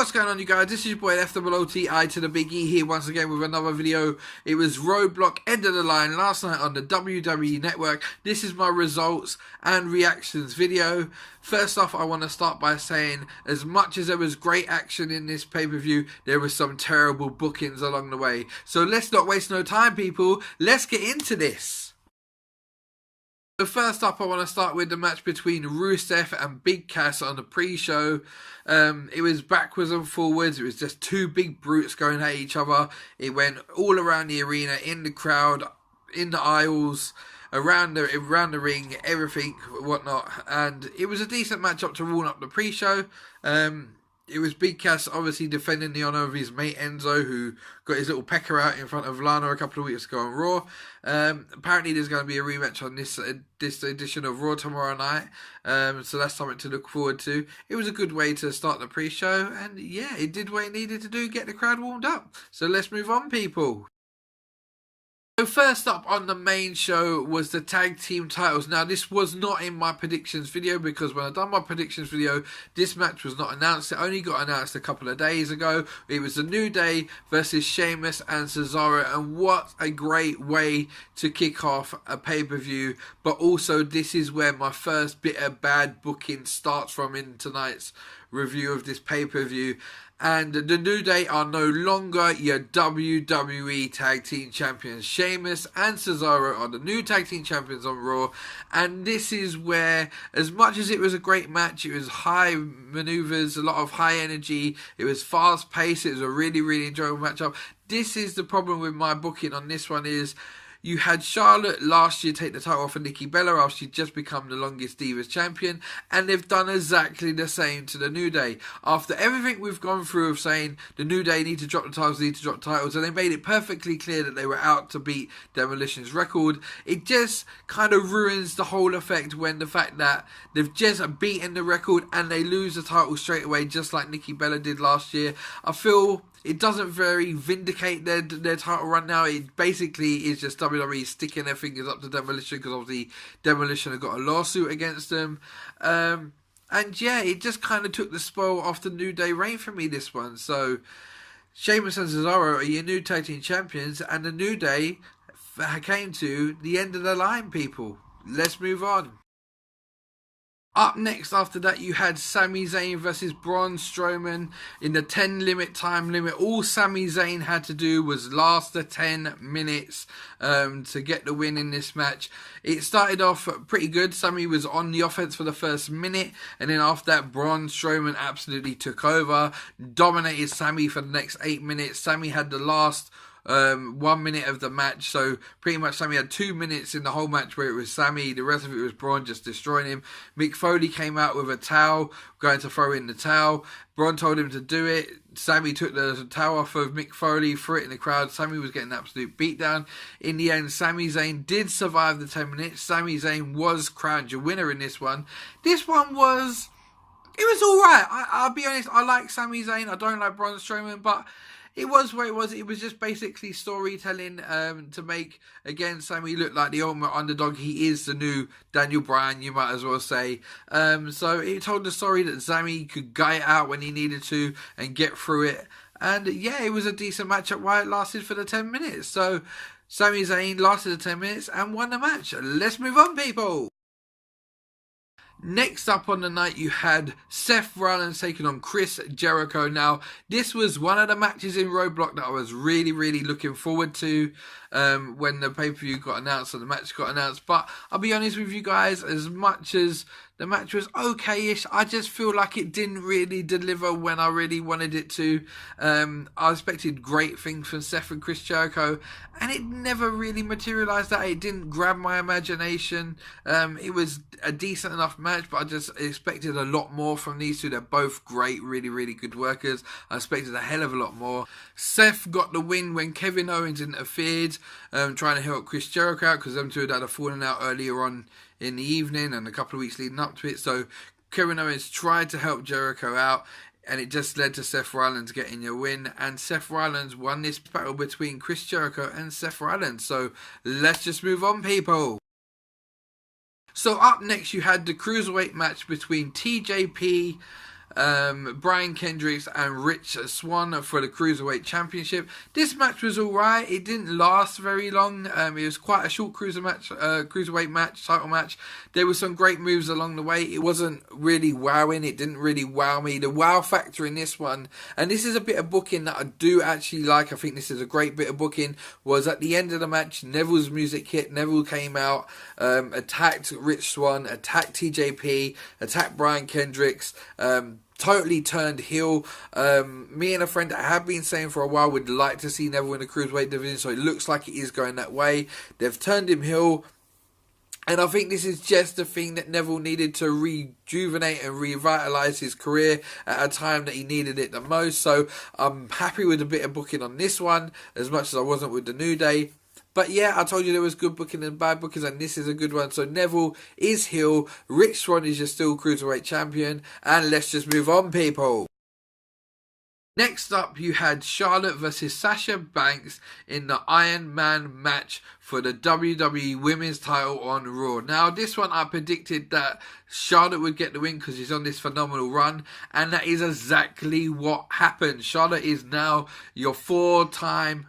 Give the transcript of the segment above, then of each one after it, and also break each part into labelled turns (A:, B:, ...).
A: What's going on, you guys? This is your boy FWOTI to the Big E here once again with another video. It was Roadblock End of the Line last night on the WWE Network. This is my results and reactions video. First off, I want to start by saying, as much as there was great action in this pay-per-view, there was some terrible bookings along the way. So let's not waste no time, people. Let's get into this. So first up, I want to start with the match between Rousseff and Big Cass on the pre-show. It was backwards and forwards. It was just two big brutes going at each other. It went all around the arena, in the crowd, in the aisles, around the ring, everything, whatnot. And it was a decent matchup to warm up the pre-show. It was Big Cass obviously defending the honour of his mate Enzo, who got his little pecker out in front of Lana a couple of weeks ago on Raw. Apparently there's going to be a rematch on this edition of Raw tomorrow night, so that's something to look forward to. It was a good way to start the pre-show, and yeah, it did what it needed to do, get the crowd warmed up. So let's move on, people. So first up on the main show was the tag team titles. Now this was not in my predictions video, because when I done my predictions video, this match was not announced. It only got announced a couple of days ago. It was the New Day versus Sheamus and Cesaro, and what a great way to kick off a pay-per-view. But also this is where my first bit of bad booking starts from in tonight's review of this pay-per-view. And the New Day are no longer your WWE Tag Team Champions. Sheamus and Cesaro are the new Tag Team Champions on Raw. And this is where, as much as it was a great match, it was high maneuvers, a lot of high energy, it was fast paced, it was a really, really enjoyable matchup. This is the problem with my booking on this one is, you had Charlotte last year take the title off of Nikki Bella after she'd just become the longest Divas champion, and they've done exactly the same to the New Day. After everything we've gone through of saying the New Day need to drop the titles, and they made it perfectly clear that they were out to beat Demolition's record, it just kind of ruins the whole effect when the fact that they've just beaten the record and they lose the title straight away, just like Nikki Bella did last year. I feel it doesn't very vindicate their title run now. It basically is just WWE sticking their fingers up to Demolition, because obviously Demolition have got a lawsuit against them. And yeah, it just kind of took the spoil off the New Day reign for me, this one. So Sheamus and Cesaro are your new tag team champions, and the New Day came to the end of the line, people. Let's move on. Up next after that, you had Sami Zayn versus Braun Strowman in the 10 limit time limit. All Sami Zayn had to do was last the 10 minutes to get the win in this match. It started off pretty good. Sami was on the offense for the first minute, and then after that, Braun Strowman absolutely took over, dominated Sami for the next 8 minutes. Sami had the last 1 minute of the match, so pretty much Sami had 2 minutes in the whole match where it was Sami. The rest of it was Braun just destroying him. Mick Foley came out with a towel, going to throw in the towel. Braun told him to do it. Sami took the towel off of Mick Foley, threw it in the crowd. Sami was getting an absolute beatdown. In the end, Sami Zayn did survive the 10 minutes. Sami Zayn was crowned your winner in this one. This one was, it was alright. I'll be honest, I like Sami Zayn. I don't like Braun Strowman, but it was where it was. It was just basically storytelling to make, again, Sami look like the ultimate underdog. He is the new Daniel Bryan, you might as well say. So it told the story that Sami could guy it out when he needed to and get through it. And yeah, it was a decent matchup while it lasted for the 10 minutes. So Sami Zayn lasted the 10 minutes and won the match. Let's move on, people. Next up on the night, you had Seth Rollins taking on Chris Jericho. Now, this was one of the matches in Roadblock that I was really, really looking forward to when the pay-per-view got announced and the match got announced. But I'll be honest with you guys, as much as the match was okay-ish, I just feel like it didn't really deliver when I really wanted it to. I expected great things from Seth and Chris Jericho, and it never really materialised that. It didn't grab my imagination. It was a decent enough match, but I just expected a lot more from these two. They're both great, really, really good workers. I expected a hell of a lot more. Seth got the win when Kevin Owens interfered, trying to help Chris Jericho out, because them two had a falling out earlier on in the evening and a couple of weeks leading up to it. So Kevin Owens tried to help Jericho out, and it just led to Seth Rollins getting a win, and Seth Rollins won this battle between Chris Jericho and Seth Rollins. So let's just move on, people. So up next, you had the Cruiserweight match between TJP Brian Kendricks and Rich Swann for the Cruiserweight Championship. This match was alright. It didn't last very long. It was quite a short cruiserweight match, title match. There were some great moves along the way. It wasn't really wowing. It didn't really wow me. The wow factor in this one, and this is a bit of booking that I do actually like. I think this is a great bit of booking. Was at the end of the match, Neville's music hit. Neville came out, attacked Rich Swann, attacked TJP, attacked Brian Kendricks. Totally turned heel. Me and a friend that I have been saying for a while would like to see Neville in the Cruiserweight division, so it looks like it is going that way. They've turned him heel, and I think this is just the thing that Neville needed to rejuvenate and revitalise his career at a time that he needed it the most. So I'm happy with a bit of booking on this one, as much as I wasn't with the New Day. But yeah, I told you there was good booking and bad bookings, and this is a good one. So Neville is heel, Rich Swann is your still Cruiserweight champion, and let's just move on, people. Next up, you had Charlotte versus Sasha Banks in the Iron Man match for the WWE Women's title on Raw. Now, this one I predicted that Charlotte would get the win because she's on this phenomenal run, and that is exactly what happened. Charlotte is now your four-time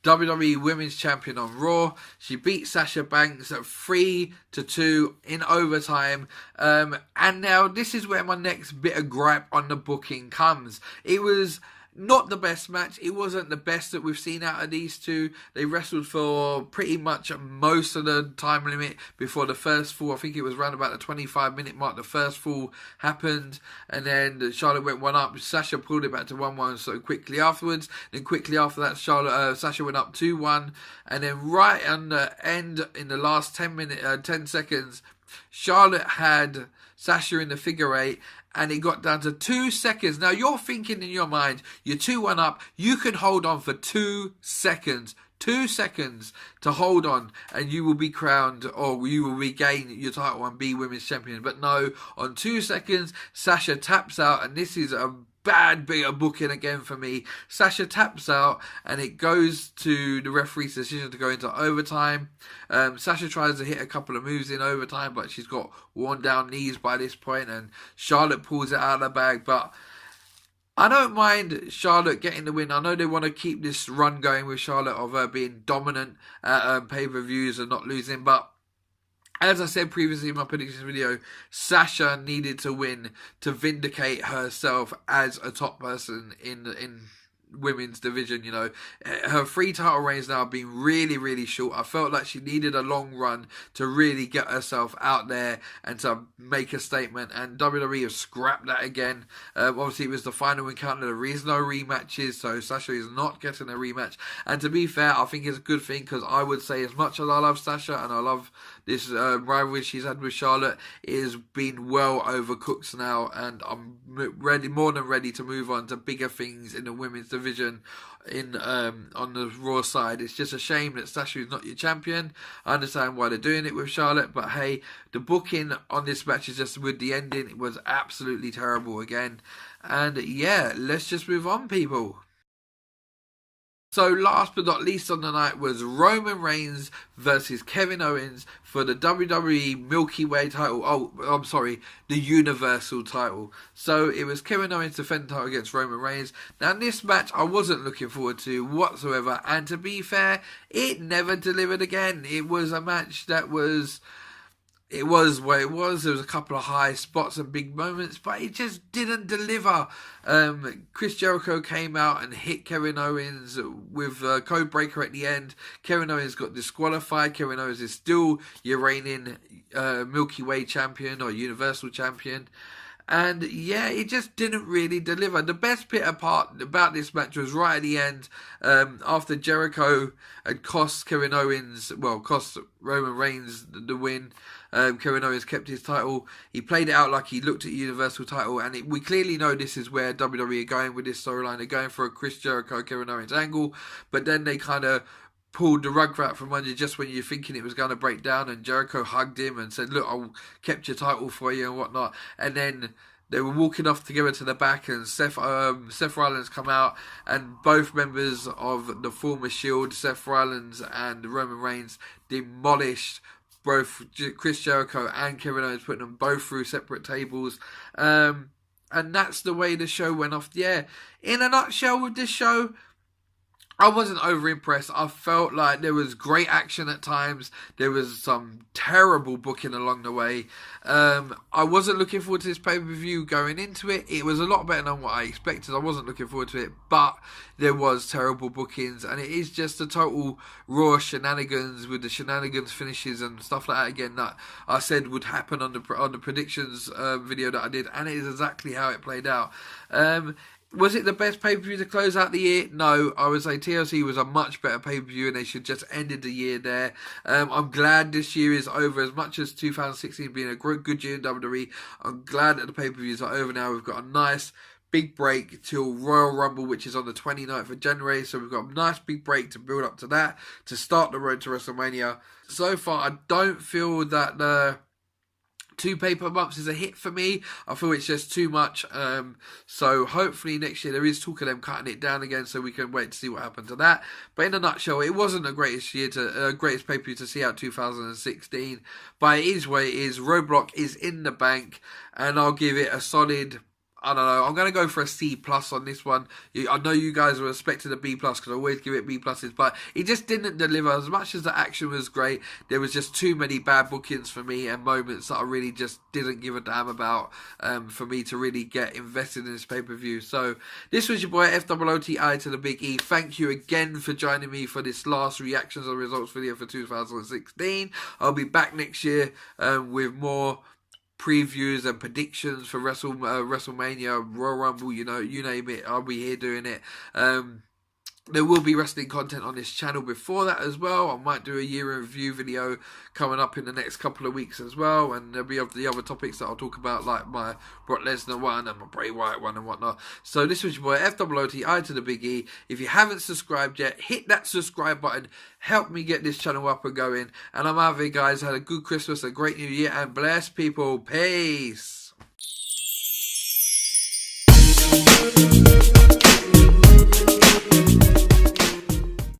A: WWE Women's Champion on Raw. She beat Sasha Banks at 3-2 in overtime. And now this is where my next bit of gripe on the booking comes. It was not the best match. It wasn't the best that we've seen out of these two. They wrestled for pretty much most of the time limit before the first fall. I think it was around about the 25-minute mark. The first fall happened, and then Charlotte went one up. Sasha pulled it back to 1-1 so quickly afterwards. Then quickly after that, Sasha went up 2-1, and then right on the end, in the last 10 seconds, Charlotte had Sasha in the figure eight, and it got down to 2 seconds. Now, you're thinking in your mind, you're 2-1 up, you can hold on for 2 seconds. 2 seconds to hold on, and you will be crowned, or you will regain your title and be Women's Champion. But no, on 2 seconds, Sasha taps out, and this is a bad bit of booking again for me. Sasha taps out, and it goes to the referee's decision to go into overtime. Sasha tries to hit a couple of moves in overtime, but she's got worn down knees by this point, and Charlotte pulls it out of the bag. But I don't mind Charlotte getting the win. I know they want to keep this run going with Charlotte of her being dominant at pay-per-views and not losing, but as I said previously in my predictions video, Sasha needed to win to vindicate herself as a top person in women's division. You know, her 3 title reigns now have been really, really short. I felt like she needed a long run to really get herself out there and to make a statement, and WWE have scrapped that again. Obviously it was the final encounter. There is no rematches, so Sasha is not getting a rematch, and to be fair, I think it's a good thing, because I would say, as much as I love Sasha and I love this rivalry she's had with Charlotte, it has been well overcooked now, and I'm more than ready to move on to bigger things in the women's division on the Raw side. It's just a shame that Sasha is not your champion. I understand why they're doing it with Charlotte, but hey, the booking on this match is just, with the ending, it was absolutely terrible again. And yeah, let's just move on, people. So last but not least on the night was Roman Reigns versus Kevin Owens for the WWE Milky Way title. Oh, I'm sorry, the Universal title. So it was Kevin Owens defending the title against Roman Reigns. Now this match I wasn't looking forward to whatsoever, and to be fair, it never delivered again. It was a match that was... It was what it was. There was a couple of high spots and big moments, but it just didn't deliver. Chris Jericho came out and hit Kevin Owens with a code breaker at the end. Kevin Owens got disqualified. Kevin Owens is still your reigning Milky Way champion or Universal champion. And yeah, it just didn't really deliver. The best bit apart about this match was right at the end, after Jericho had cost Roman Reigns the win. Kevin Owens kept his title. He played it out like he looked at the Universal title, and we clearly know this is where WWE are going with this storyline. They're going for a Chris Jericho, Kevin Owens angle, but then they kind of pulled the rug out from under you just when you're thinking it was going to break down, and Jericho hugged him and said, look, I kept your title for you and whatnot. And then they were walking off together to the back, and Seth Rollins come out, and both members of the former Shield, Seth Rollins and Roman Reigns, demolished both Chris Jericho and Kevin Owens, putting them both through separate tables. And that's the way the show went off the air. In a nutshell, with this show, I wasn't over impressed. I felt like there was great action at times. There was some terrible booking along the way. I wasn't looking forward to this pay-per-view going into it. It was a lot better than what I expected. I wasn't looking forward to it, but there was terrible bookings, and it is just a total raw shenanigans with the shenanigans finishes and stuff like that again that I said would happen on the predictions video that I did, and it is exactly how it played out. Was it the best pay-per-view to close out the year? No, I would say TLC was a much better pay-per-view and they should just ended the year there. I'm glad this year is over. As much as 2016 being a good year in WWE, I'm glad that the pay-per-views are over now. We've got a nice big break till Royal Rumble, which is on the 29th of January. So we've got a nice big break to build up to that, to start the road to WrestleMania. So far, I don't feel that the 2 pay-per-months is a hit for me. I feel it's just too much. So hopefully next year there is talk of them cutting it down again, so we can wait to see what happens to that. But in a nutshell, it wasn't the greatest greatest pay-per-view to see out 2016. But it is what it is. Roadblock is in the bank, and I'll give it a solid, I don't know, I'm going to go for a C+ on this one. I know you guys were expecting a B+, because I always give it B+, but it just didn't deliver. As much as the action was great, there was just too many bad bookings for me and moments that I really just didn't give a damn about for me to really get invested in this pay-per-view. So this was your boy FWOTI to the Big E. Thank you again for joining me for this last reactions and results video for 2016. I'll be back next year with more previews and predictions for WrestleMania, Royal Rumble, you name it, I'll be here doing it. There will be wrestling content on this channel before that as well. I might do a year in review video coming up in the next couple of weeks as well, and there'll be the other topics that I'll talk about, like my Brock Lesnar one and my Bray Wyatt one and whatnot. So this was your boy FWOTI to the Big E. If you haven't subscribed yet, hit that subscribe button. Help me get this channel up and going. And I'm out of here, guys. Had a good Christmas, a great New Year, and bless people. Peace.